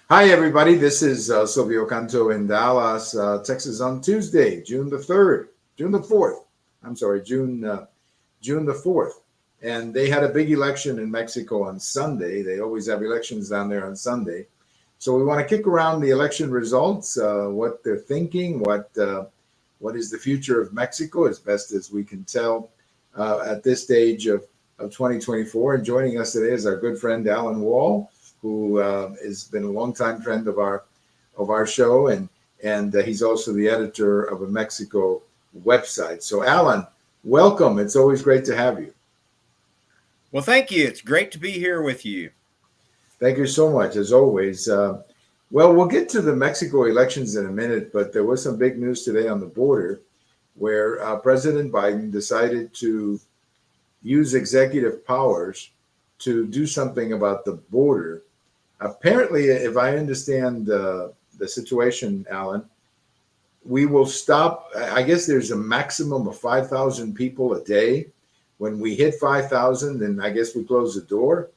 Hi, everybody. This is Silvio Canto in Dallas, Texas on Tuesday, June the 3rd, June the 4th. I'm sorry, June the 4th. And they had a big election in Mexico on Sunday. They always have elections down there on Sunday. So we want to kick around the election results, what they're thinking, what is the future of Mexico as best as we can tell at this stage of 2024. And joining us today is our good friend Allan Wall, who has been a longtime friend of our show, and he's also the editor of a Mexico website. So, Allan, welcome. It's always great to have you. Well, thank you. It's great to be here with you. Thank you so much, as always. Well, we'll get to the Mexico elections in a minute, but there was some big news today on the border where President Biden decided to use executive powers to do something about the border. Apparently, if I understand the situation, Allan, we will stop. I guess there's a maximum of 5,000 people a day. When we hit 5,000, then I guess we close the door.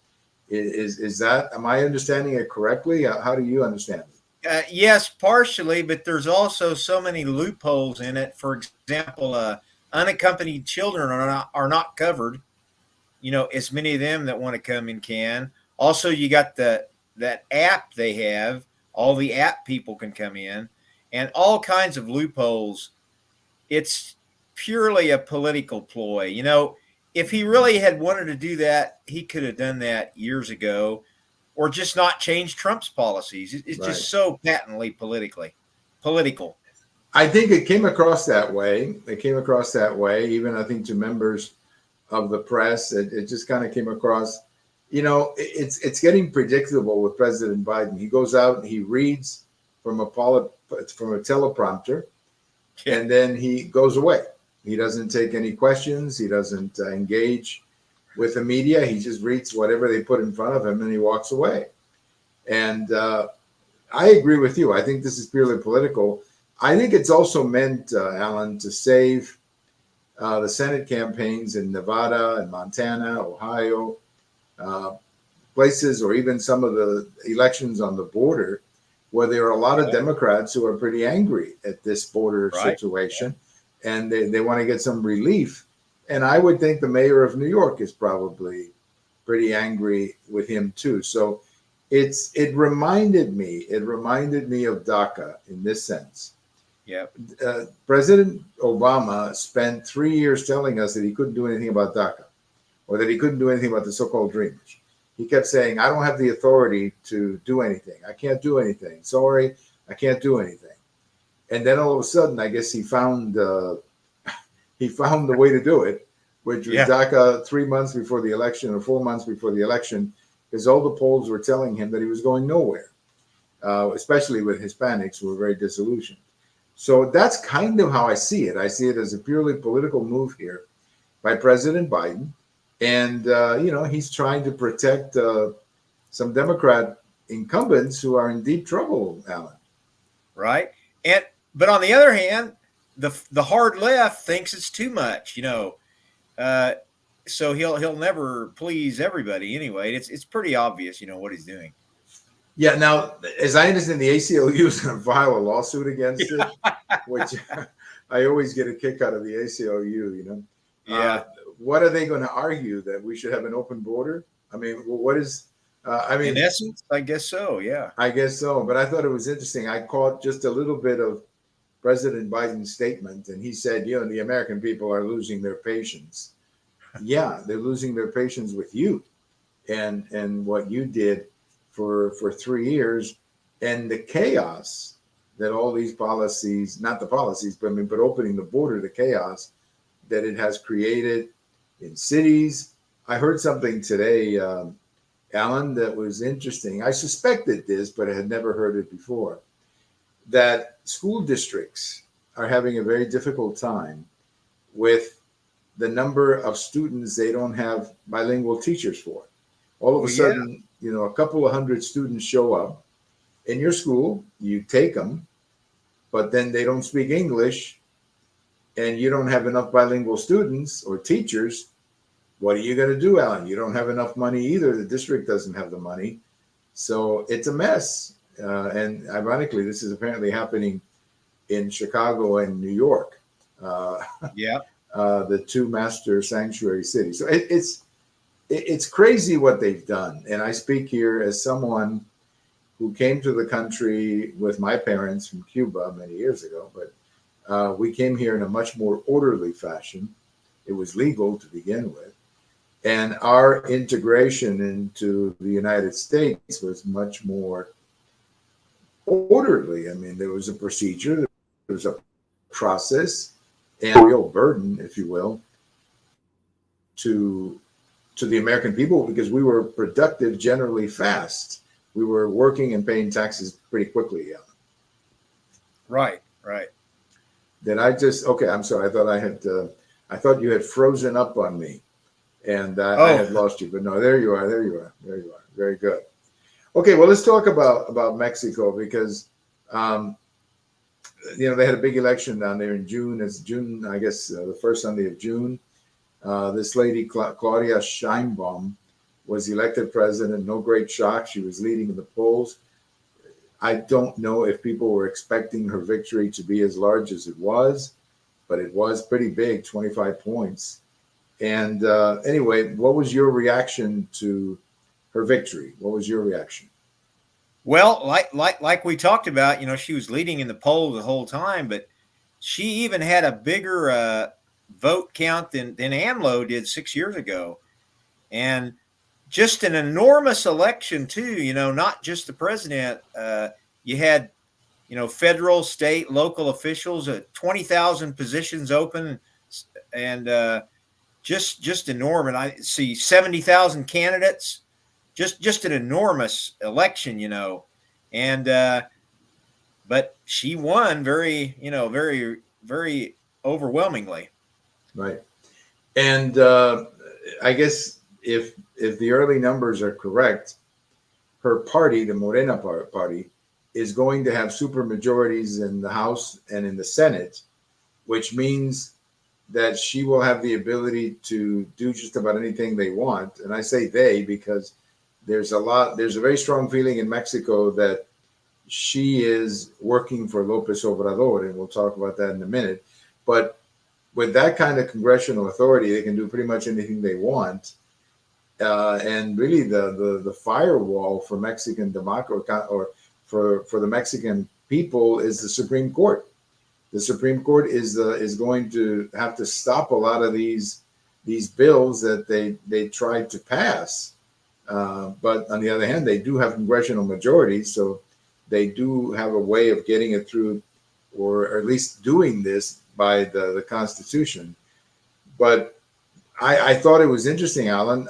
Is that, am I understanding it correctly? How do you understand it? Yes, partially, but there's also so many loopholes in it. For example, unaccompanied children are not covered. As many of them that want to come in can. Also, you got that app they have. All the app people can come in, and all kinds of loopholes. It's purely a political ploy. If he really had wanted to do that, he could have done that years ago, or just not change Trump's policies. It's Right. just so patently political. I think it came across that way. It came across that way, even I think to members of the press. It just kind of came across, it's getting predictable with President Biden. He goes out and he reads from from a teleprompter, and then he goes away. He doesn't take any questions. He doesn't engage with the media. He just reads whatever they put in front of him, and he walks away. And I agree with you. I think this is purely political. I think it's also meant, Allan, to save the Senate campaigns in Nevada and Montana, Ohio, places, or even some of the elections on the border, where there are a lot of Democrats who are pretty angry at this border situation, and they want to get some relief. And I would think the mayor of New York is probably pretty angry with him too. So it reminded me of DACA in this sense. Yeah. President Obama spent 3 years telling us that he couldn't do anything about DACA, or that he couldn't do anything about the so-called Dreamers. He kept saying, I don't have the authority to do anything. I can't do anything. Sorry, I can't do anything. And then all of a sudden, I guess he found the way to do it, which was DACA 3 months before the election or 4 months before the election, because all the polls were telling him that he was going nowhere, especially with Hispanics who were very disillusioned. So that's kind of how I see it. I see it as a purely political move here by President Biden. And, he's trying to protect some Democrat incumbents who are in deep trouble, Allan. Right. But on the other hand, the hard left thinks it's too much, so he'll never please everybody anyway. It's pretty obvious, what he's doing. Yeah. Now, as I understand, the ACLU is going to file a lawsuit against it, which I always get a kick out of the ACLU. Yeah. What are they going to argue, that we should have an open border? I mean, what is? In essence, I guess so. Yeah. I guess so. But I thought it was interesting. I caught just a little bit of President Biden's statement, and he said, the American people are losing their patience. Yeah, they're losing their patience with you, and what you did for 3 years, and the chaos that all these policies, not the policies, but opening the border, the chaos that it has created in cities. I heard something today, Allan, that was interesting. I suspected this, but I had never heard it before, that school districts are having a very difficult time with the number of students they don't have bilingual teachers for. All of a sudden, a couple of hundred students show up in your school, you take them, but then they don't speak English, and you don't have enough bilingual students or teachers. What are you going to do, Allan? You don't have enough money either. The district doesn't have the money. So it's a mess. and ironically, this is apparently happening in Chicago and New York, uh, Yeah. the two master sanctuary cities. So it's crazy what they've done. And I speak here as someone who came to the country with my parents from Cuba many years ago, but we came here in a much more orderly fashion. It was legal to begin with. And our integration into the United States was much more orderly. I mean, there was a procedure, there was a process, and a real burden, if you will, to the American people because we were productive generally fast. We were working and paying taxes pretty quickly. Yeah. Right. Right. Did I just? Okay, I'm sorry. I thought I had. I thought you had frozen up on me, and I Oh, had lost you. But no, there you are. There you are. There you are. Very good. Okay, well, let's talk about Mexico because, they had a big election down there in June. It's June, I guess, the first Sunday of June. This lady, Claudia Sheinbaum, was elected president. No great shock. She was leading in the polls. I don't know if people were expecting her victory to be as large as it was, but it was pretty big, 25 points. And anyway, what was your reaction to her victory? What was your reaction? well, like we talked about, she was leading in the poll the whole time, but she even had a bigger vote count than AMLO did 6 years ago, and just an enormous election too. Not just the president. You had federal, state, local officials, 20,000 positions open, and just enormous. I see 70,000 candidates. Just an enormous election, and but she won very overwhelmingly. Right. And I guess if the early numbers are correct, her party, the Morena party, is going to have super majorities in the House and in the Senate, which means that she will have the ability to do just about anything they want. And I say they because there's a very strong feeling in Mexico that she is working for Lopez Obrador, and we'll talk about that in a minute. But with that kind of congressional authority, they can do pretty much anything they want. And really, the firewall for Mexican democracy or for the Mexican people is the Supreme Court. The Supreme Court is going to have to stop a lot of these bills that they tried to pass. But on the other hand, they do have congressional majorities, so they do have a way of getting it through, or at least doing this by the Constitution. But I thought it was interesting, Alan,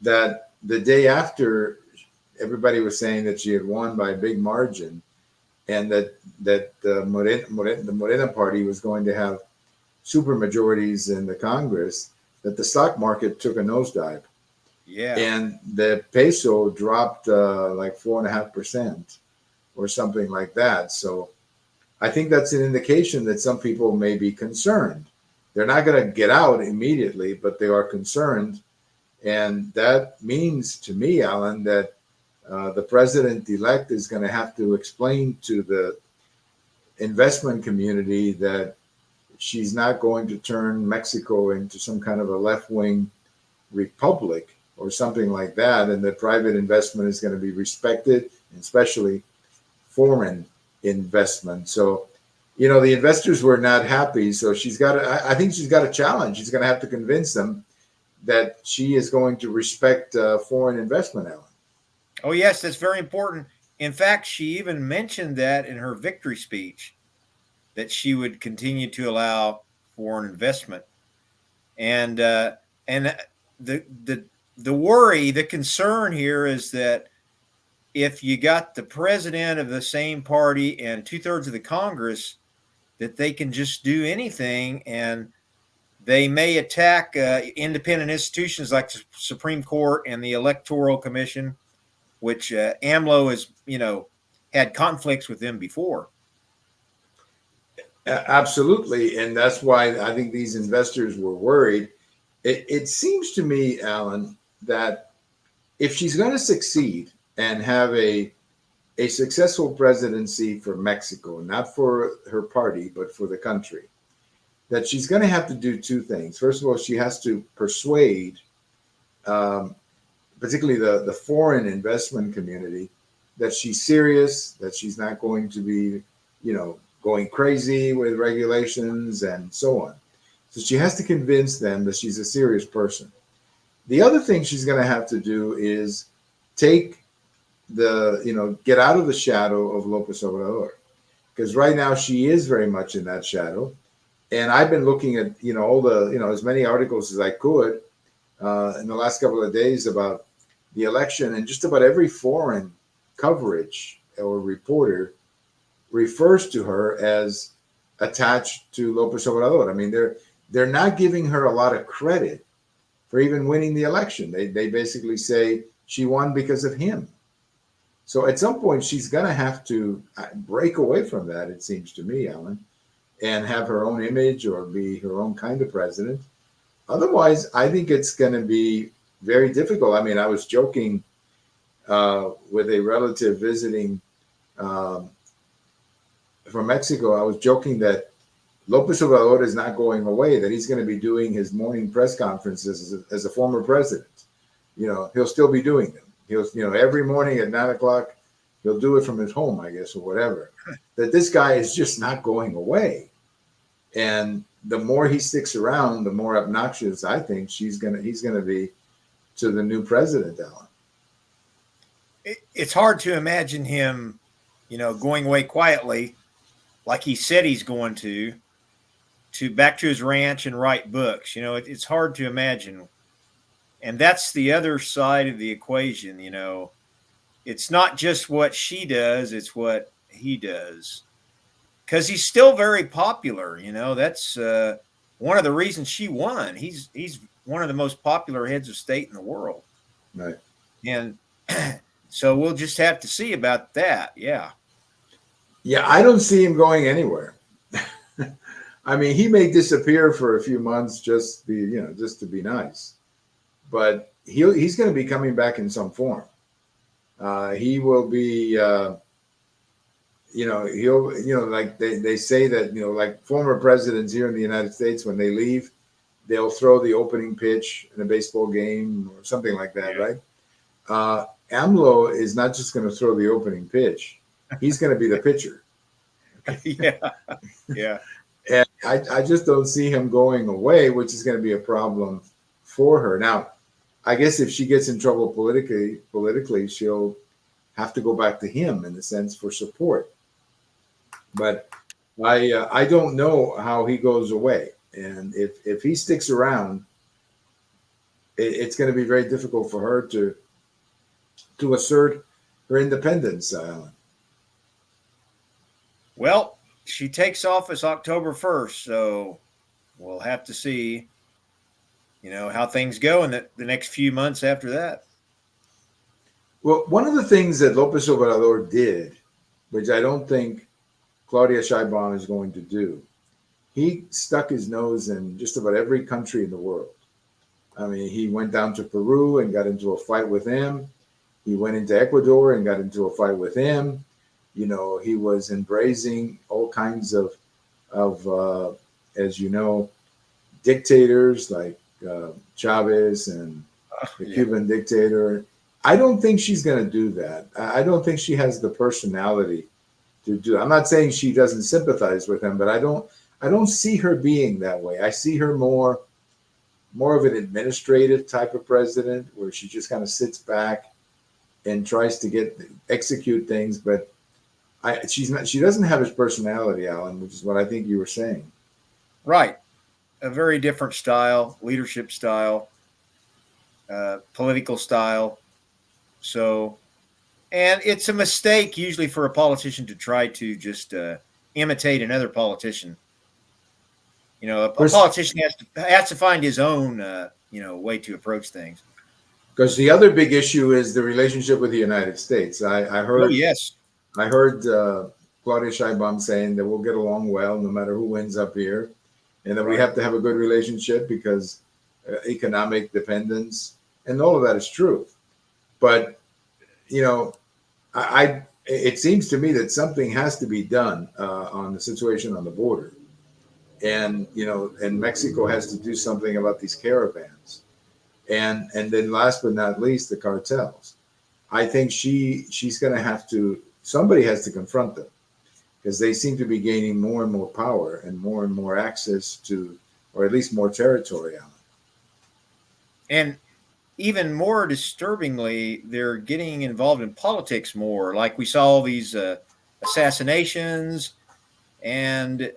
that the day after, everybody was saying that she had won by a big margin, and that the Morena party was going to have super majorities in the Congress, that the stock market took a nosedive. Yeah. And the peso dropped like 4.5% or something like that. So I think that's an indication that some people may be concerned. They're not going to get out immediately, but they are concerned. And that means to me, Alan, that the president-elect is going to have to explain to the investment community that she's not going to turn Mexico into some kind of a left-wing republic or something like that, and that private investment is going to be respected, especially foreign investment. So, the investors were not happy. So I think she's got a challenge. She's going to have to convince them that she is going to respect foreign investment, Alan. Oh, yes, that's very important. In fact, she even mentioned that in her victory speech, that she would continue to allow foreign investment. And the worry, the concern here is that if you got the president of the same party and 2/3 of the Congress, that they can just do anything, and they may attack independent institutions like the Supreme Court and the Electoral Commission, which AMLO has, had conflicts with them before. Absolutely. And that's why I think these investors were worried. It seems to me, Alan, that if she's going to succeed and have a a successful presidency for Mexico, not for her party, but for the country, that she's going to have to do two things. First of all, she has to persuade, um, particularly the foreign investment community, that she's serious, that she's not going to be, going crazy with regulations and so on. So she has to convince them that she's a serious person. The other thing she's going to have to do is take get out of the shadow of Lopez Obrador, because right now she is very much in that shadow. And I've been looking at, all the, as many articles as I could in the last couple of days about the election, and just about every foreign coverage or reporter refers to her as attached to Lopez Obrador. I mean, they're not giving her a lot of credit for even winning the election. They basically say she won because of him. So at some point, she's going to have to break away from that, it seems to me, Alan, and have her own image or be her own kind of president. Otherwise, I think it's going to be very difficult. I mean, I was joking with a relative visiting from Mexico. I was joking that Lopez Obrador is not going away, that he's going to be doing his morning press conferences as a former president. He'll still be doing them. He'll, every morning at 9:00, he'll do it from his home, I guess, or whatever. That this guy is just not going away. And the more he sticks around, the more obnoxious I think he's going to be to the new president, Alan. It's hard to imagine him, going away quietly, like he said he's going to back to his ranch and write books. It's hard to imagine. And that's the other side of the equation. It's not just what she does, it's what he does. Because he's still very popular. That's one of the reasons she won. He's one of the most popular heads of state in the world. Right. And so we'll just have to see about that. Yeah. Yeah, I don't see him going anywhere. I mean, he may disappear for a few months just to be nice. But he's going to be coming back in some form. He will be, he'll, like they say that, like former presidents here in the United States, when they leave, they'll throw the opening pitch in a baseball game or something like that, Yeah. Right? AMLO is not just going to throw the opening pitch. He's going to be the pitcher. Yeah. Yeah. And I just don't see him going away, which is going to be a problem for her. Now, I guess if she gets in trouble politically, she'll have to go back to him in a sense for support. But I don't know how he goes away, and if he sticks around, it's going to be very difficult for her to assert her independence. Well, she takes office October 1st, so we'll have to see. How things go in the next few months after that. Well, one of the things that Lopez Obrador did, which I don't think Claudia Sheinbaum is going to do, he stuck his nose in just about every country in the world. I mean, he went down to Peru and got into a fight with him. He went into Ecuador and got into a fight with him. He was embracing all kinds of as you know, dictators like Chavez and the Cuban dictator. I don't think she's going to do that. I don't think she has the personality to do. I'm not saying she doesn't sympathize with him, but I don't see her being that way. I see her more of an administrative type of president, where she just kind of sits back and tries to execute things. But she doesn't have his personality, Alan, which is what I think you were saying. Right. A very different style, leadership style, political style. So, and it's a mistake usually for a politician to try to just imitate another politician. A politician has to find his own, way to approach things. Because the other big issue is the relationship with the United States. I heard. Oh, yes. I heard Claudia Sheinbaum saying that we'll get along well no matter who wins up here, and that we have to have a good relationship because economic dependence, and all of that is true. But I it seems to me that something has to be done on the situation on the border, and and Mexico has to do something about these caravans, and then last but not least, the cartels. I think she's going to have to. Somebody has to confront them because they seem to be gaining more and more power and more access to, or at least more territory on it. And even more disturbingly, they're getting involved in politics more. Like we saw these assassinations and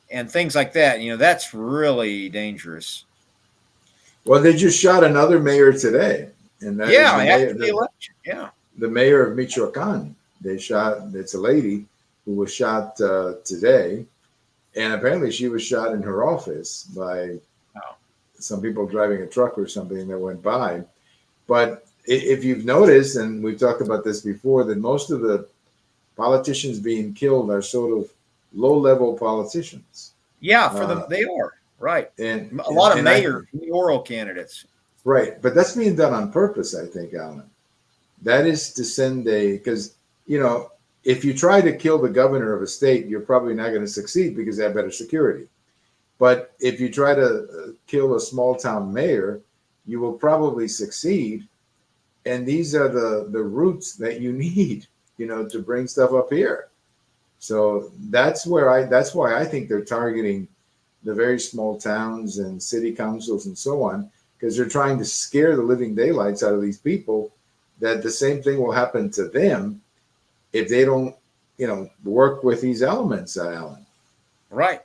things like that. That's really dangerous. Well, they just shot another mayor today, and that is Yeah, the mayor, after the election. Yeah. the mayor of Michoacan. They shot. It's a lady who was shot today, and apparently she was shot in her office by some people driving a truck or something that went by. But if you've noticed, and we've talked about this before, that most of the politicians being killed are sort of low-level politicians. Yeah, for them, they are right. And a lot of mayoral candidates. Right, but that's being done on purpose, I think, Alan. That is to send because if you try to kill the governor of a state, you're probably not going to succeed because they have better security. But if you try to kill a small town mayor, you will probably succeed. And these are the roots that you need, to bring stuff up here. So that's why I think they're targeting the very small towns and city councils and so on, because they're trying to scare the living daylights out of these people that the same thing will happen to them if they don't, work with these elements, Alan. Right.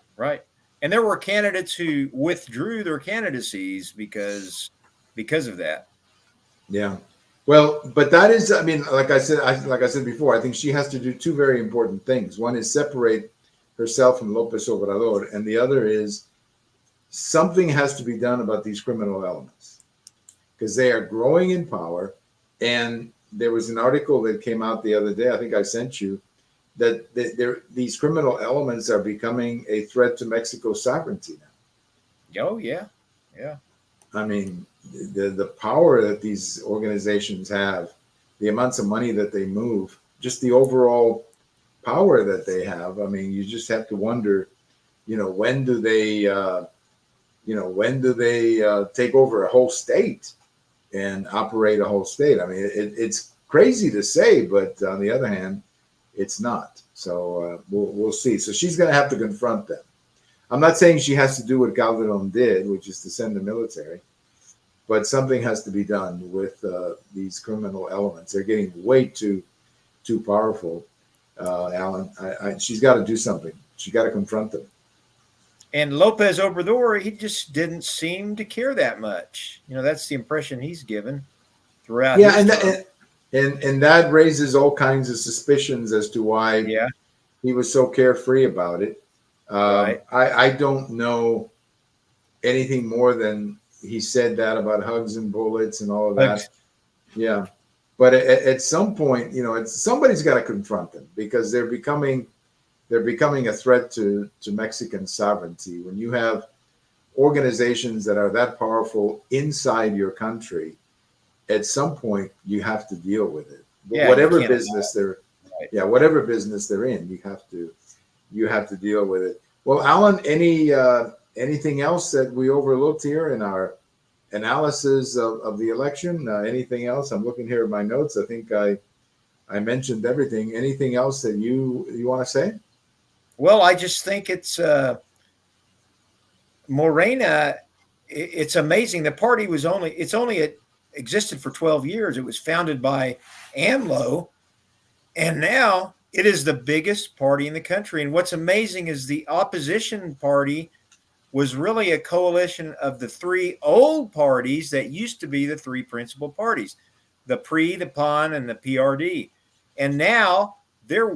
And there were candidates who withdrew their candidacies because of that. Yeah. Well, but that is, like I said before, I think she has to do two very important things. One is separate herself from Lopez Obrador, and the other is something has to be done about these criminal elements because they are growing in power. And there was an article that came out the other day, I think I sent you, that these criminal elements are becoming a threat to Mexico's sovereignty now. Oh, yeah. I mean, the power that these organizations have, the amounts of money that they move, just the overall power that they have. I mean, you just have to wonder, when do they take over a whole state and operate a whole state? I mean, it's crazy to say, but on the other hand, it's not. So we'll see. So she's going to have to confront them. I'm not saying she has to do what Calderon did, which is to send the military, but something has to be done with these criminal elements. They're getting way too powerful, Alan. She's got to do something. She's got to confront them. And Lopez Obrador, he just didn't seem to care that much. That's the impression he's given throughout. Yeah, and that raises all kinds of suspicions as to why he was so carefree about it. Right. I don't know anything more than he said that about hugs and bullets and all of that. Yeah. But at some point, somebody's got to confront them because they're becoming a threat to Mexican sovereignty. When you have organizations that are that powerful inside your country, at some point you have to deal with it. Whatever business whatever business they're in, you have to deal with it. Well, Alan, anything else that we overlooked here in our analysis of the election? Anything else? I'm looking here at my notes. I think I mentioned everything. Anything else that you want to say? Well, I just think it's Morena. It's amazing. The party existed for 12 years. It was founded by AMLO, and now it is the biggest party in the country. And what's amazing is the opposition party was really a coalition of the three old parties that used to be the three principal parties, the PRI, the PAN, and the PRD. And now they're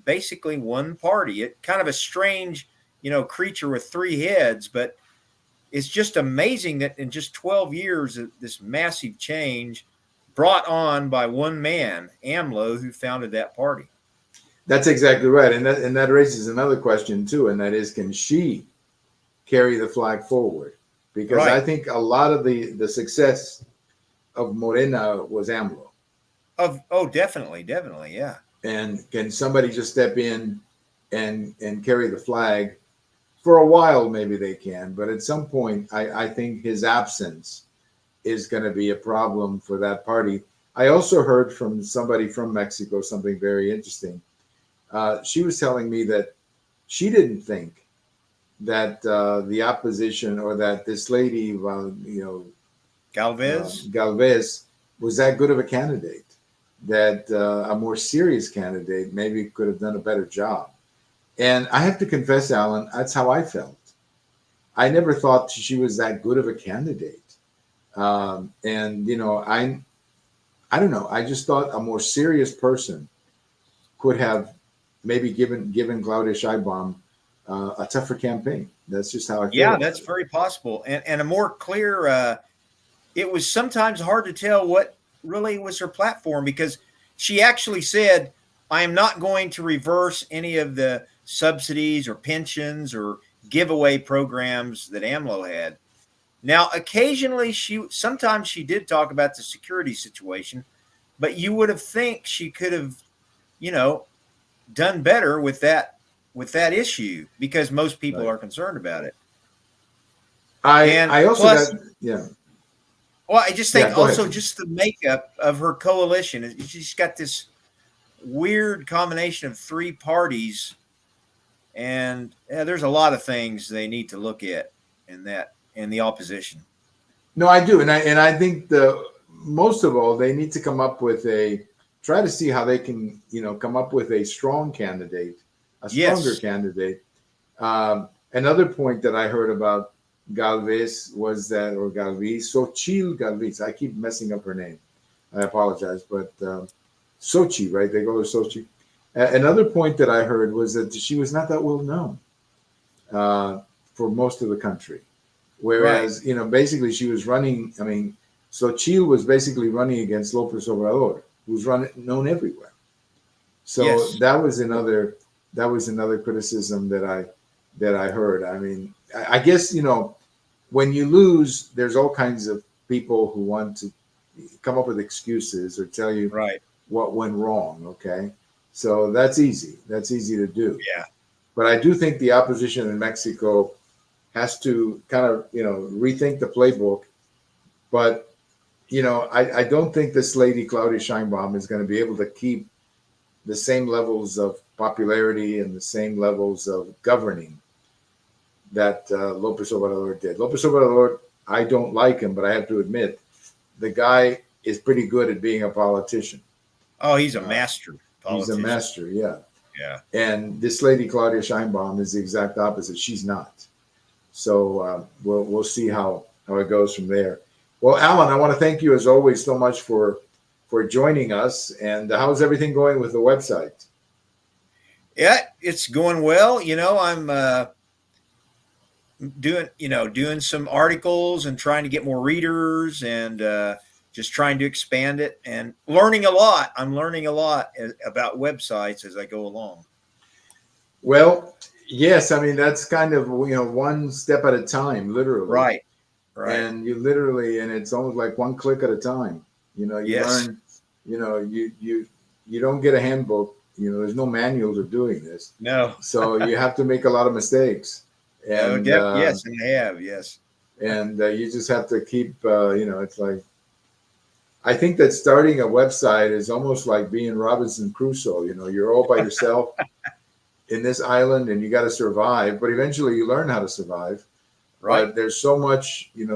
basically one party. It kind of a strange, creature with three heads, but it's just amazing that in just 12 years, this massive change brought on by one man, AMLO, who founded that party. That's exactly right. And that raises another question too. And that is, can she carry the flag forward? Because I think a lot of the success of Morena was AMLO. Oh, definitely. Yeah. and can somebody just step in and carry the flag for a while? Maybe they can, but at some point, I think his absence is going to be a problem for that party. I also heard from somebody from Mexico something very interesting. She was telling me that she didn't think that the opposition, or that this lady, Galvez. Galvez, was that good of a candidate. That a more serious candidate maybe could have done a better job. And I have to confess, Alan, that's how I felt. I never thought she was that good of a candidate. And I don't know. I just thought a more serious person could have maybe given Claudia Sheinbaum a tougher campaign. That's just how I feel. Yeah, that's very possible. And a more clear. It was sometimes hard to tell what really was her platform, because she actually said, "I am not going to reverse any of the subsidies or pensions or giveaway programs that AMLO had." Now, occasionally sometimes she did talk about the security situation, but you would have think she could have, done better with that issue, because most people are concerned about it. I also plus, yeah. Well, I just think also ahead. just the makeup of her coalition. She's got this weird combination of three parties, and there's a lot of things they need to look at in the opposition. No, I do, and I think most of all, they need to try to see how they can come up with a strong candidate, a stronger candidate. Another point that I heard about Galvez was that, or Galvez, Xochitl Galvez. I keep messing up her name. I apologize, but Sochi, right? They go to Sochi. Another point that I heard was that she was not that well known for most of the country. Whereas, basically she was running. I mean, Xochitl was basically running against Lopez Obrador, who's known everywhere. So that was another criticism that I heard. I mean, I guess, when you lose, there's all kinds of people who want to come up with excuses or tell you what went wrong. Okay. So that's easy. That's easy to do. Yeah. But I do think the opposition in Mexico has to kind of, rethink the playbook. But, I don't think this lady, Claudia Sheinbaum, is going to be able to keep the same levels of popularity and the same levels of governing that Lopez Obrador did. Lopez Obrador, I don't like him, but I have to admit, the guy is pretty good at being a politician. Oh, he's a master politician. He's a master, yeah. Yeah. And this lady, Claudia Sheinbaum, is the exact opposite. She's not. So we'll see how it goes from there. Well, Alan, I want to thank you as always so much for joining us. And how's everything going with the website? Yeah, it's going well. I'm doing some articles and trying to get more readers, and just trying to expand it and learning a lot. I'm learning a lot about websites as I go along. Well, yes. I mean, that's kind of, one step at a time, literally. Right. And you literally, and it's almost like one click at a time. You learn, you don't get a handbook. There's no manual to doing this. No. So you have to make a lot of mistakes. And yes, and they have, yes. And you just have to keep, it's like, I think that starting a website is almost like being Robinson Crusoe. You're all by yourself in this island, and you got to survive. But eventually, you learn how to survive. Right. But there's so much, you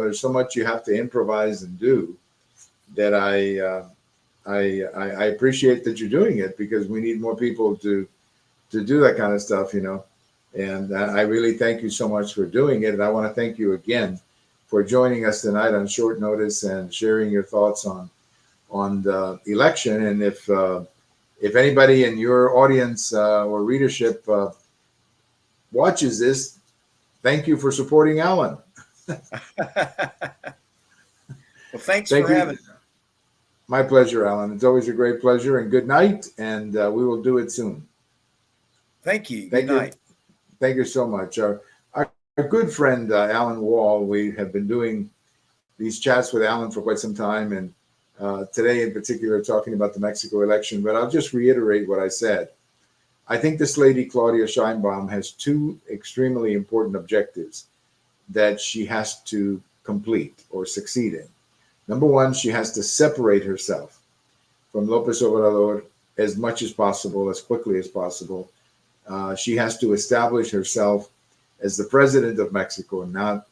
have to improvise and do, that I appreciate that you're doing it, because we need more people to do that kind of stuff. And I really thank you so much for doing it. And I want to thank you again for joining us tonight on short notice and sharing your thoughts on the election. And if anybody in your audience or readership watches this, thank you for supporting Alan. Well, thanks for having me. My pleasure, Alan. It's always a great pleasure, and good night. And we will do it soon. Thank you. Good night. Thank you so much. Our good friend, Allan Wall, we have been doing these chats with Alan for quite some time. And today in particular, talking about the Mexico election, but I'll just reiterate what I said. I think this lady, Claudia Sheinbaum, has two extremely important objectives that she has to complete or succeed in. Number one, she has to separate herself from Lopez Obrador as much as possible, as quickly as possible. She has to establish herself as the president of Mexico, not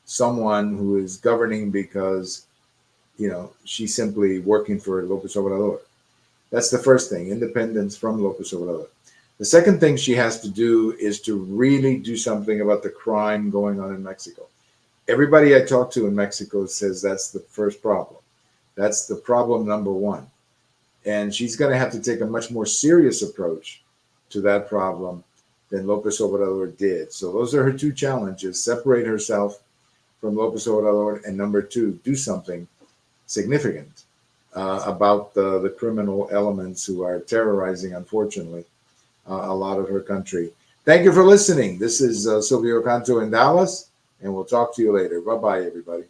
someone who is governing because, she's simply working for Lopez Obrador. That's the first thing, independence from Lopez Obrador. The second thing she has to do is to really do something about the crime going on in Mexico. Everybody I talk to in Mexico says that's the first problem. That's the problem number one. And she's going to have to take a much more serious approach to that problem than Lopez Obrador did. So those are her two challenges: separate herself from Lopez Obrador, and number two, do something significant about the criminal elements who are terrorizing, unfortunately, a lot of her country. Thank you for listening. This is Silvio Canto in Dallas, and we'll talk to you later. Bye-bye, everybody.